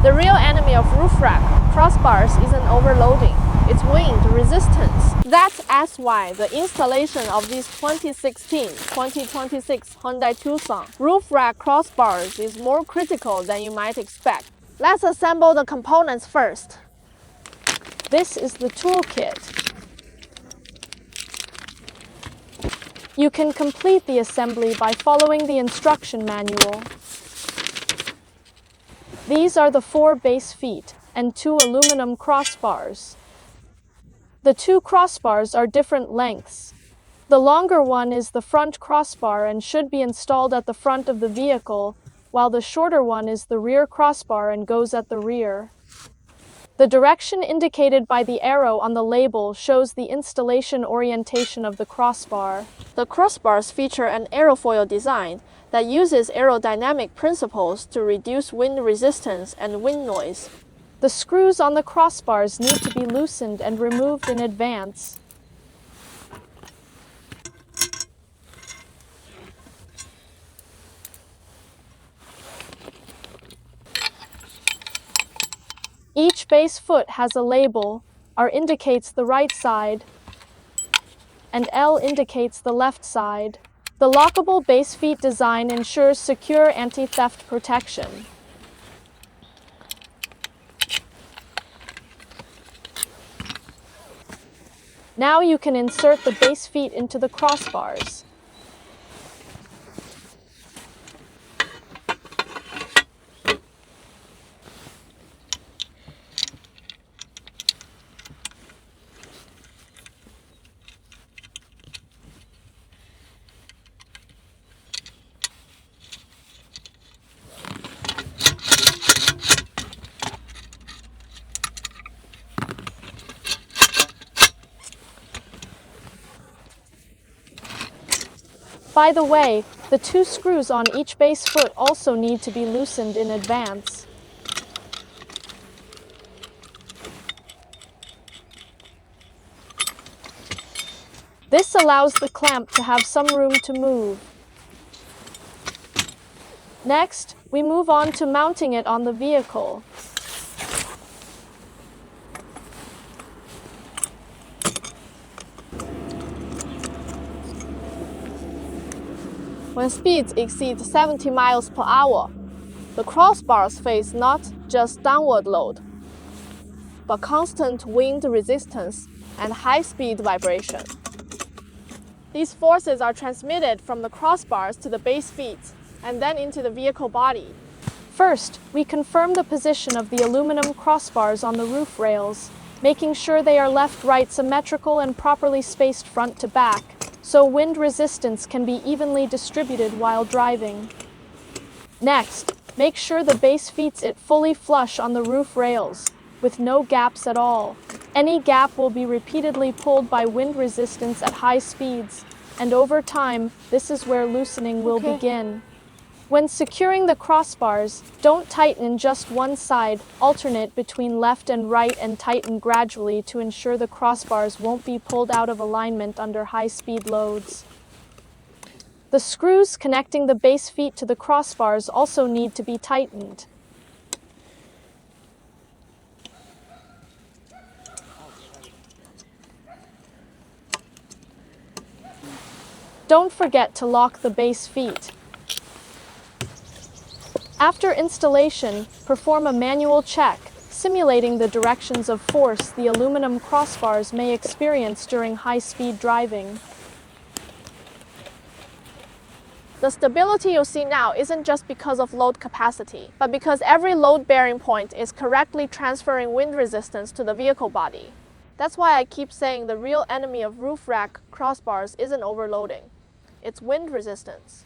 The real enemy of roof rack crossbars isn't overloading, it's wind resistance. That's why the installation of these 2016-2026 Hyundai Tucson roof rack crossbars is more critical than you might expect. Let's assemble the components first. This is the toolkit. You can complete the assembly by following the instruction manual. These are the 4 base feet and 2 aluminum crossbars. The 2 crossbars are different lengths. The longer one is the front crossbar and should be installed at the front of the vehicle, while the shorter one is the rear crossbar and goes at the rear. The direction indicated by the arrow on the label shows the installation orientation of the crossbar. The crossbars feature an aerofoil design that uses aerodynamic principles to reduce wind resistance and wind noise. The screws on the crossbars need to be loosened and removed in advance. Each base foot has a label. R indicates the right side, and L indicates the left side. The lockable base feet design ensures secure anti-theft protection. Now you can insert the base feet into the crossbars. By the way, the 2 screws on each base foot also need to be loosened in advance. This allows the clamp to have some room to move. Next, we move on to mounting it on the vehicle. When speeds exceed 70 miles per hour, the crossbars face not just downward load, but constant wind resistance and high-speed vibration. These forces are transmitted from the crossbars to the base feet and then into the vehicle body. First, we confirm the position of the aluminum crossbars on the roof rails, making sure they are left-right symmetrical and properly spaced front to back, so wind resistance can be evenly distributed while driving. Next, make sure the base feet sit fully flush on the roof rails, with no gaps at all. Any gap will be repeatedly pulled by wind resistance at high speeds, and over time, this is where loosening will begin. When securing the crossbars, don't tighten just one side, alternate between left and right and tighten gradually to ensure the crossbars won't be pulled out of alignment under high-speed loads. The screws connecting the base feet to the crossbars also need to be tightened. Don't forget to lock the base feet. After installation, perform a manual check, simulating the directions of force the aluminum crossbars may experience during high-speed driving. The stability you see now isn't just because of load capacity, but because every load-bearing point is correctly transferring wind resistance to the vehicle body. That's why I keep saying the real enemy of roof rack crossbars isn't overloading, it's wind resistance.